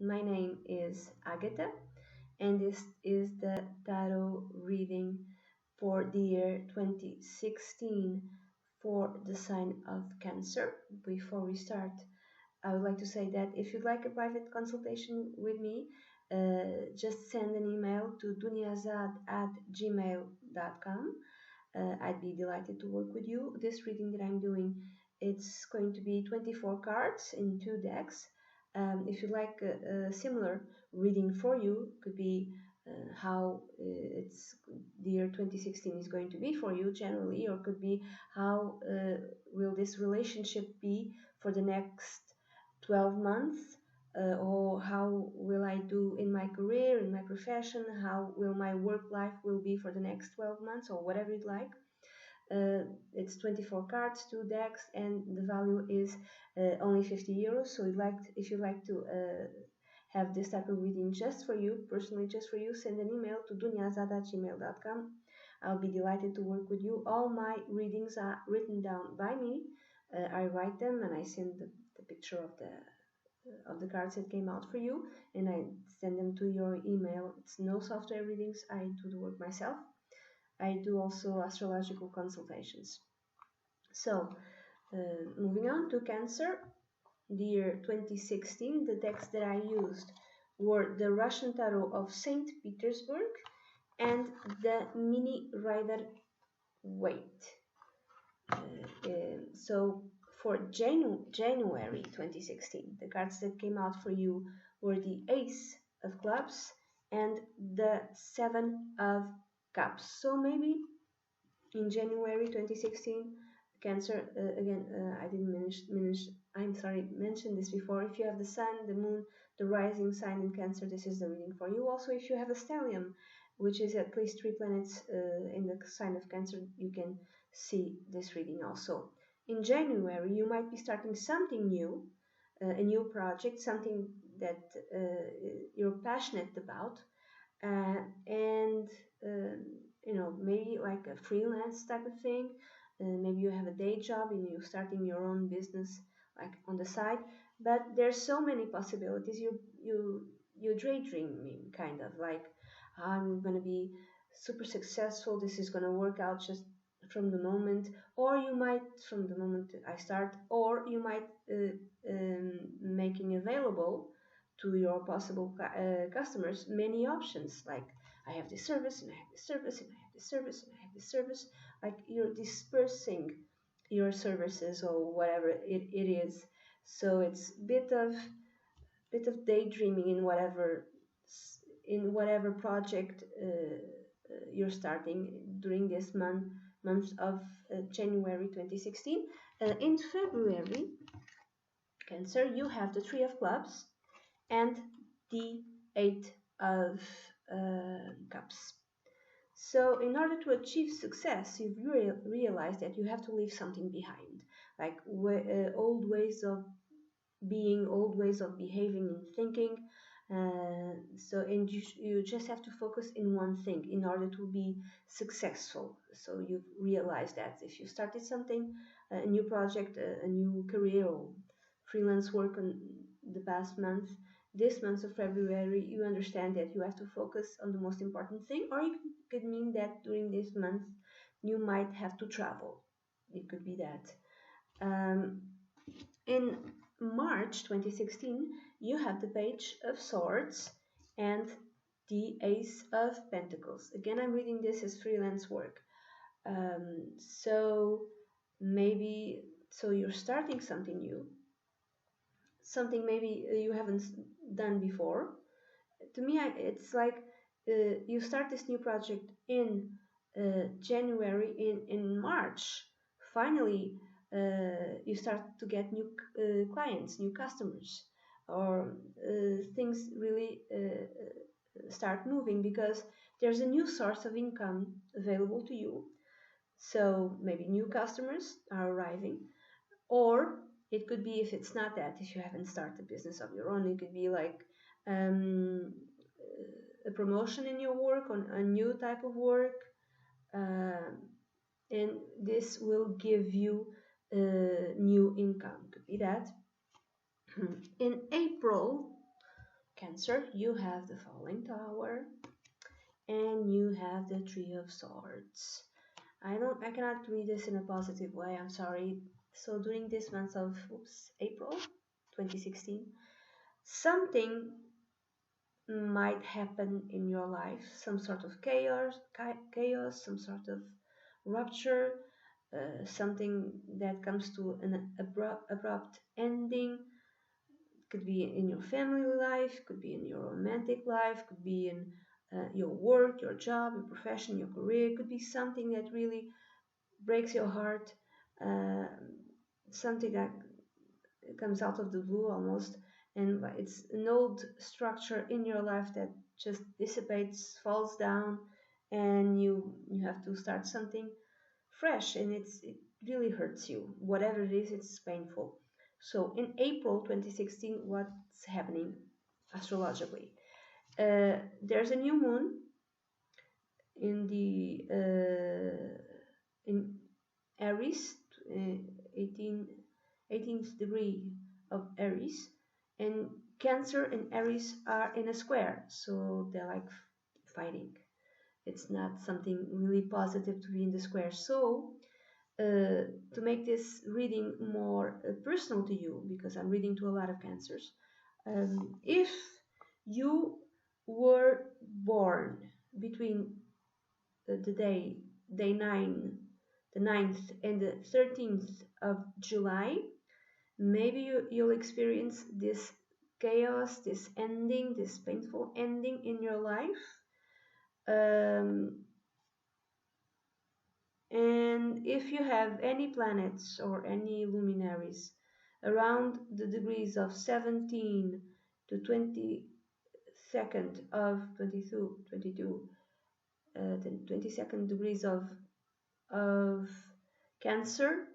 My name is Agatha, and this is the tarot reading for the year 2016 for the sign of Cancer. Before we start, I would like to say that if you'd like a private consultation with me, just send an email to duniazad@gmail.com. I'd be delighted to work with you. This reading that I'm doing, it's going to be 24 cards in 2 decks. If you'd like a similar reading for you, could be how it's the year 2016 is going to be for you generally, or could be how will this relationship be for the next 12 months, or how will I do in my career, in my profession, how will my work life will be for the next 12 months, or whatever you'd like. It's 24 cards, 2 decks, and the value is only €50. So if you'd like to have this type of reading just for you, personally just for you, send an email to duniazad@gmail.com. I'll be delighted to work with you. All my readings are written down by me. I write them and I send the picture of the cards that came out for you, and I send them to your email. It's no software readings. I do the work myself. I do also astrological consultations. So, moving on to Cancer, the year 2016, the decks that I used were the Russian Tarot of St. Petersburg and the Mini Rider Waite. So for January 2016, the cards that came out for you were the Ace of Clubs and the Seven of Cups. So maybe in January 2016, Cancer, again, I didn't mention this before. If you have the Sun, the Moon, the rising sign in Cancer, this is the reading for you. Also, if you have a Stellium, which is at least 3 planets in the sign of Cancer, you can see this reading also. In January, you might be starting something new, a new project, something that you're passionate about, and maybe like a freelance type of thing. Maybe you have a day job and you're starting your own business like on the side. But there's so many possibilities. You daydreaming, kind of like, I'm gonna be super successful. This is gonna work out just from the moment, or you might from the moment I start, or you might making available to your possible customers many options, like I have this service and I have this service and I have this service and I have this service. Like you're dispersing your services or whatever it is. So it's bit of daydreaming in whatever project you're starting during this month of January 2016. In February, Cancer, you have the Three of Clubs and the Eight of Cups. So, in order to achieve success, you've realized that you have to leave something behind, like old ways of being, old ways of behaving and thinking. And you just have to focus in one thing in order to be successful. So you've realized that if you started something, a new project, a new career, or freelance work on the past month, this month of February, you understand that you have to focus on the most important thing, or it could mean that during this month you might have to travel. It could be that. In March 2016, you have the Page of Swords and the Ace of Pentacles. Again, I'm reading this as freelance work. So maybe, so you're starting something new, something maybe you haven't done before. To me, it's like you start this new project in January. In March, finally, you start to get new clients, new customers, or things really start moving because there's a new source of income available to you. So maybe new customers are arriving, or it could be, if it's not that, if you haven't started a business of your own, it could be like um, a promotion in your work, on a new type of work, uh, and this will give you new income. Could be that. In April, Cancer, you have the falling tower and you have the Three of Swords. I cannot read this in a positive way, I'm sorry. So during this month of April 2016, something might happen in your life, some sort of chaos, some sort of rupture, something that comes to an abrupt ending. Could be in your family life, could be in your romantic life, could be in your work, your job, your profession, your career. Could be something that really breaks your heart, uh, something that comes out of the blue almost, and it's an old structure in your life that just dissipates, falls down, and you have to start something fresh, and it really hurts you. Whatever it is, it's painful. So in April 2016, what's happening astrologically? There's a new moon in the in Aries, uh, 18, 18th degree of Aries, and Cancer and Aries are in a square, so they're like fighting. It's not something really positive to be in the square. So, to make this reading more personal to you, because I'm reading to a lot of Cancers, if you were born between the day 9, the 9th and the 13th of July, maybe you'll experience this chaos, this ending, this painful ending in your life. Um, and if you have any planets or any luminaries around the degrees of 17 to 22nd of 22, the 22nd degrees of Cancer,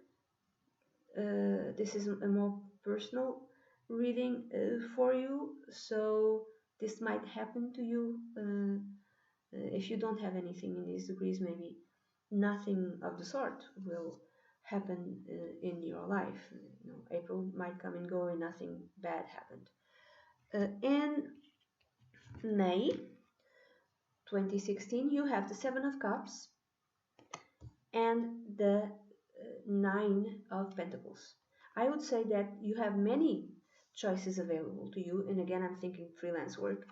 this is a more personal reading for you, so this might happen to you. If you don't have anything in these degrees, maybe nothing of the sort will happen in your life. April might come and go and nothing bad happened. In May 2016, you have the Seven of Cups and the Nine of Pentacles. I would say that you have many choices available to you, and again, I'm thinking freelance work,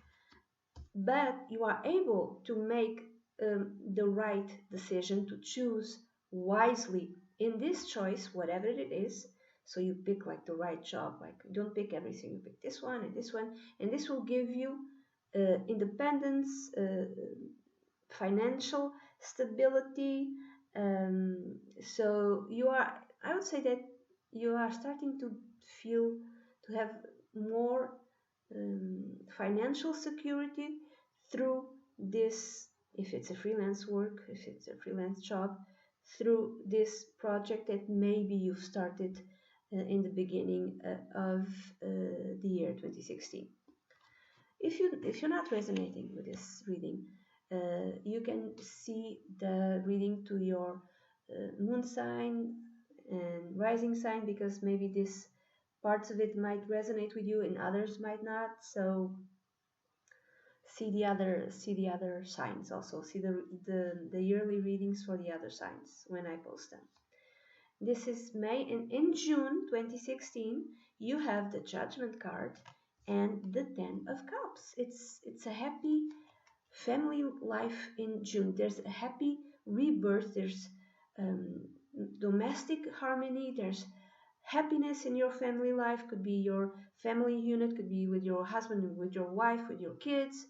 but you are able to make the right decision, to choose wisely in this choice, whatever it is. So you pick like the right job, like don't pick everything, you pick this one and this one, and this will give you independence, financial stability. So you are, I would say that you are starting to feel, to have more financial security through this, if it's a freelance work, if it's a freelance job, through this project that maybe you've started in the beginning of the year 2016. If you're not resonating with this reading, you can see the reading to your moon sign and rising sign, because maybe this parts of it might resonate with you and others might not. So see the other signs also. See the yearly readings for the other signs when I post them. This is May, and in June 2016, you have the Judgment card and the Ten of Cups. It's a happy family life in June. There's a happy rebirth. There's um, domestic harmony. There's happiness in your family life. Could be your family unit. Could be with your husband, with your wife, with your kids.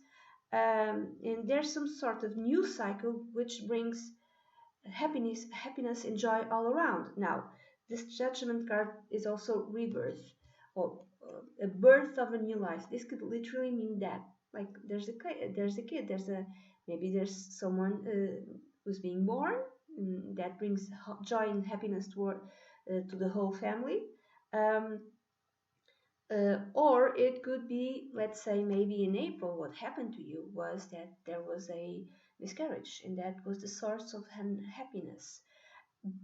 And there's some sort of new cycle which brings happiness and joy all around. Now, this Judgment card is also rebirth, or a birth of a new life. This could literally mean that, like, there's a kid, maybe there's someone who's being born, that brings joy and happiness to the whole family. Um, or it could be, let's say, maybe in April, what happened to you was that there was a miscarriage, and that was the source of unhappiness.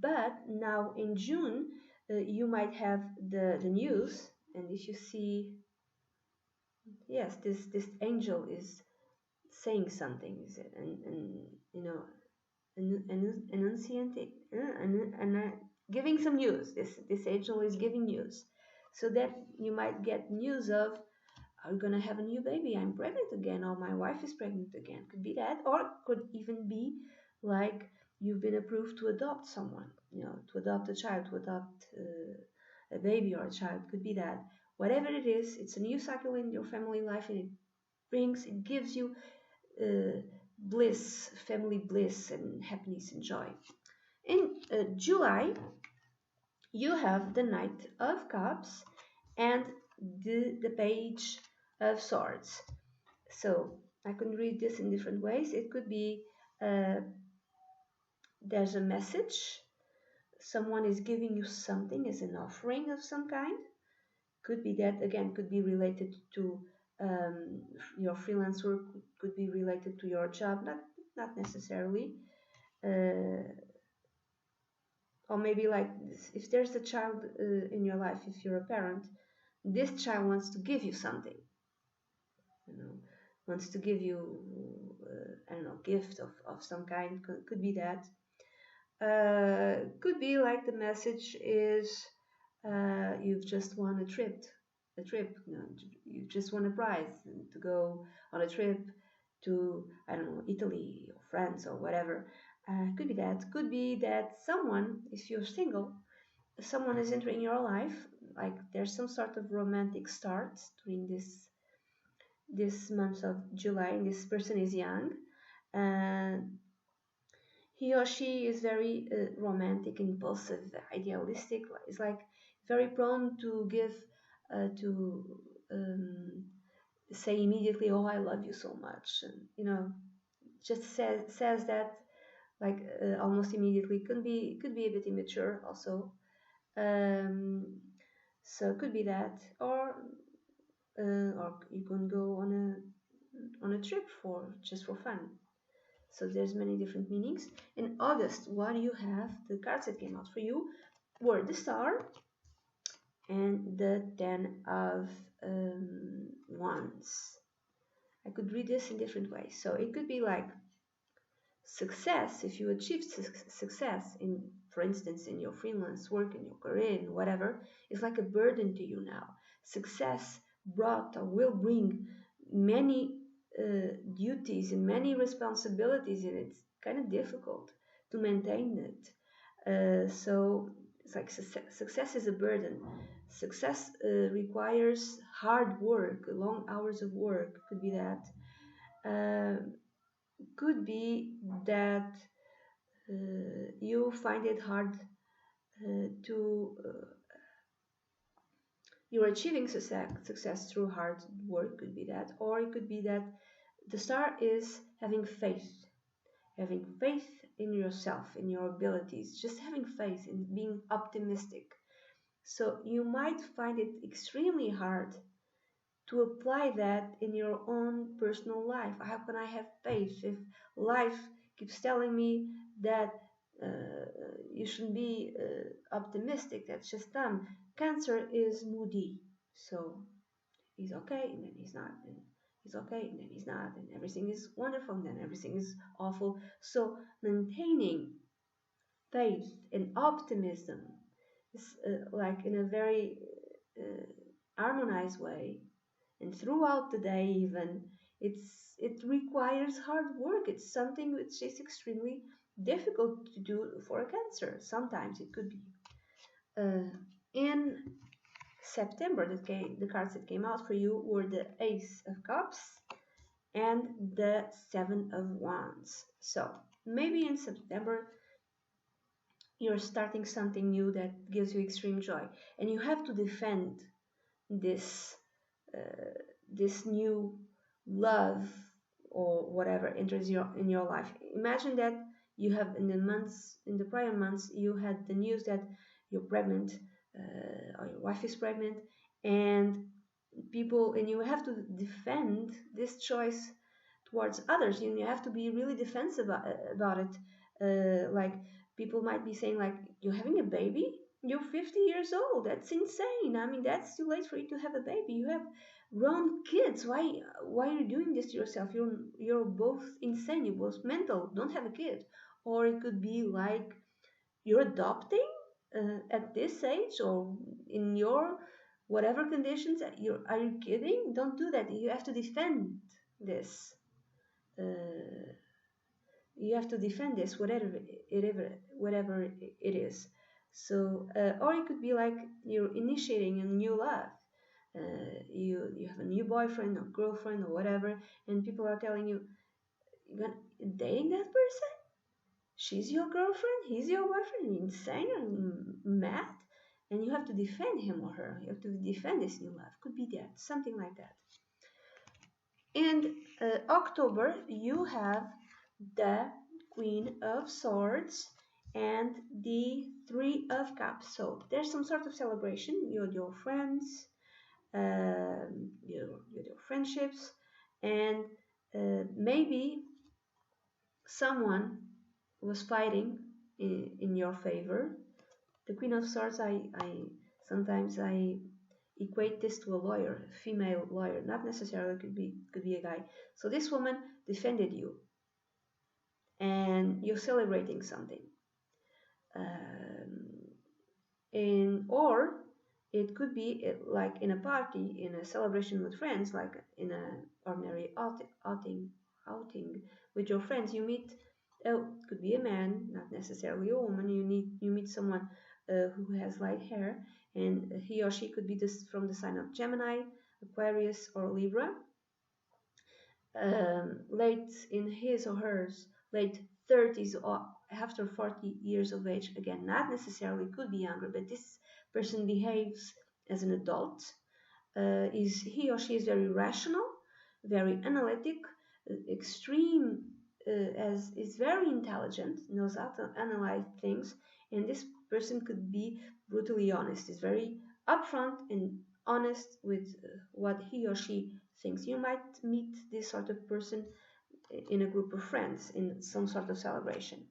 But now in June, you might have the news, and if you see yes, this angel is saying something, is it? And you know, enunciating, giving some news. This angel is giving news, so that you might get news of, I'm gonna have a new baby. I'm pregnant again, or my wife is pregnant again. Could be that, or could even be like you've been approved to adopt someone. You know, to adopt a child, to adopt a baby or a child. Could be that. Whatever it is, it's a new cycle in your family life, and it gives you bliss, family bliss, and happiness and joy. In July, you have the Knight of Cups and the Page of Swords. So I can read this in different ways. It could be uh, there's a message, someone is giving you something as an offering of some kind. Could be that, again, could be related to your freelance work, could be related to your job, not necessarily. Uh, or maybe like if there's a child in your life, if you're a parent, this child wants to give you something, you know, wants to give you I don't know, gift of some kind. Could be that. Could be like the message is you've just won a trip. You know, you just won a prize to go on a trip to, I don't know, Italy or France or whatever. Could be that. Could be that someone, if you're single, someone is entering your life. Like there's some sort of romantic start during this month of July, and this person is young. And he or she is very romantic, impulsive, idealistic. It's like very prone to give, to say immediately, "Oh, I love you so much," and just says that like almost immediately. Could be a bit immature also. Um, so it could be that, or you can go on a trip for just for fun. So there's many different meanings. In August, what do you have? The cards that came out for you were the Star and the Ten of Wands. I could read this in different ways. So it could be like success. If you achieve success in, for instance, in your freelance work, in your career, in whatever, it's like a burden to you now. Success brought or will bring many duties and many responsibilities, and it's kind of difficult to maintain it. So it's like success is a burden. Success requires hard work, long hours of work. Could be that. Uh, could be that you find it hard to you're achieving success through hard work. Could be that, or it could be that the star is having faith in yourself, in your abilities, just having faith in being optimistic. So you might find it extremely hard to apply that in your own personal life. How can I have faith if life keeps telling me that you should be optimistic? That's just dumb. Cancer is moody, so he's okay and then he's not, and he's okay and then he's not, and everything is wonderful and then everything is awful. So maintaining faith and optimism is like in a very uh, harmonized way, and throughout the day even, it requires hard work. It's something which is extremely difficult to do for a cancer. Sometimes it could be in September, the cards that came out for you were the Ace of Cups and the Seven of Wands. So maybe in September you're starting something new that gives you extreme joy, and you have to defend this uh, this new love or whatever enters in your life. Imagine that you have in the prior months you had the news that you're pregnant, or your wife is pregnant, and you have to defend this choice towards others. You have to be really defensive about it. Like people might be saying like, you're having a baby, You're 50 years old. That's insane. I mean, that's too late for you to have a baby. You have grown kids. Why are you doing this to yourself? You're both insane. You're both mental. Don't have a kid. Or it could be like you're adopting at this age or in your whatever conditions. Are you kidding? Don't do that. You have to defend this. Uh, you have to defend this whatever it is. So or it could be like you're initiating a new love. You have a new boyfriend or girlfriend or whatever, and people are telling you you're gonna dating that person. She's your girlfriend, he's your boyfriend. You're insane or mad, and you have to defend him or her. You have to defend this new love. Could be that, something like that. In October, you have the Queen of Swords and the Three of Cups. So there's some sort of celebration. You're with your friends, your friendships, and maybe someone was fighting in your favor. The Queen of Swords, I sometimes I equate this to a lawyer, a female lawyer, not necessarily could be a guy. So this woman defended you, and you're celebrating something. Um, or it could be like in a party, in a celebration with friends, like in an ordinary outing with your friends. You meet, could be a man, not necessarily a woman. You meet someone who has light hair, and he or she could be this from the sign of Gemini, Aquarius, or Libra, late in his or hers late 30s or after 40 years of age. Again, not necessarily, could be younger, but this person behaves as an adult. Is he or she is very rational, very analytic, extreme, as is very intelligent, knows how to analyze things, and this person could be brutally honest, is very upfront and honest with what he or she thinks. You might meet this sort of person in a group of friends in some sort of celebration.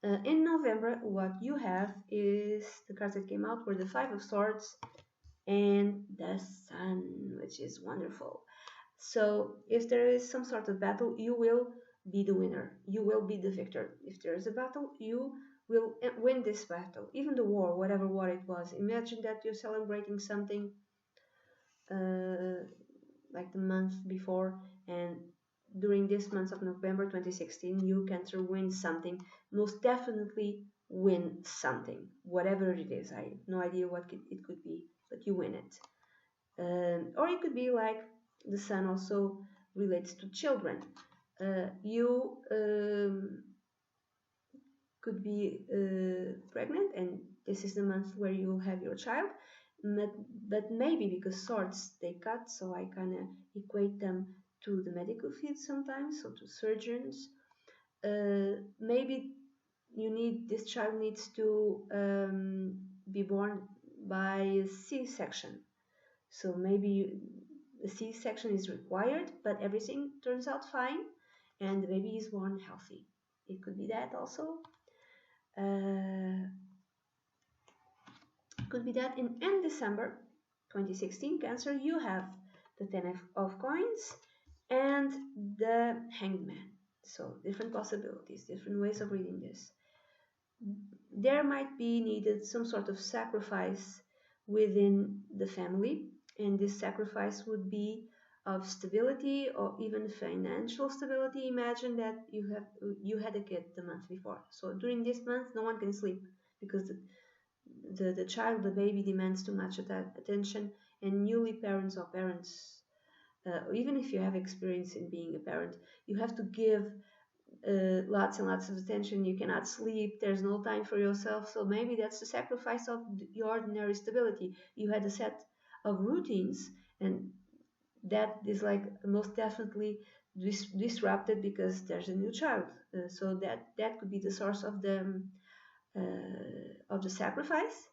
In November, what you have is the cards that came out were the Five of Swords and the Sun, which is wonderful. So if there is some sort of battle, you will be the winner. You will be the victor. If there is a battle, you will win this battle. Even the war, whatever war it was. Imagine that you're celebrating something uh, like the month before, and during this month of November 2016, you Cancer win something. Most definitely win something, whatever it is. I have no idea what it could be, but you win it. Or it could be like the Sun also relates to children. You could be pregnant, and this is the month where you have your child. But maybe because swords they cut, so I kind of equate them to the medical field sometimes, so to surgeons. Maybe this child needs to be born by C-section. So maybe a C-section is required, but everything turns out fine, and the baby is born healthy. It could be that also. Uh, could be that in December 2016, Cancer, you have the Ten of Coins and the Hanged Man. So different possibilities, different ways of reading this. There might be needed some sort of sacrifice within the family, and this sacrifice would be of stability or even financial stability. Imagine that you had a kid the month before, so during this month no one can sleep because the child, the baby, demands too much attention, and newly parents or parents, even if you have experience in being a parent, you have to give lots and lots of attention. You cannot sleep, there's no time for yourself, so maybe that's the sacrifice of your ordinary stability. You had a set of routines, and that is like most definitely disrupted because there's a new child. So that could be the source of the sacrifice.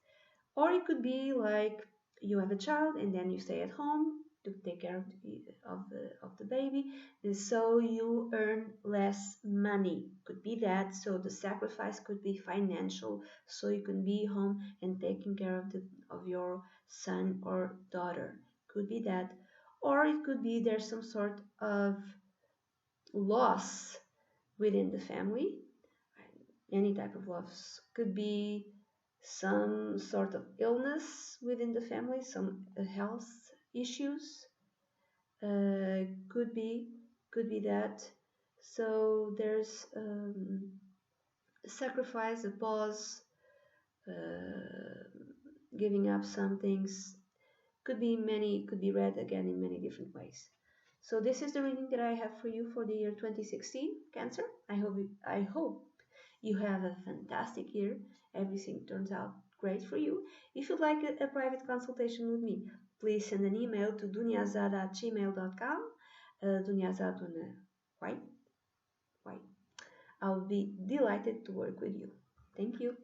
Or it could be like you have a child and then you stay at home to take care of the baby, so you earn less money. Could be that. So the sacrifice could be financial, so you can be home and taking care of your son or daughter. Could be that, or it could be there's some sort of loss within the family. Any type of loss could be some sort of illness within the family, some health issues. Uh, could be could be that. So there's a sacrifice, a pause, uh, giving up some things. Could be read again in many different ways. So this is the reading that I have for you for the year 2016, Cancer. I hope you have a fantastic year. Everything turns out great for you. If you'd like a private consultation with me, please send an email to dunyazad@gmail.com. Dunyazad on a white. I'll be delighted to work with you. Thank you.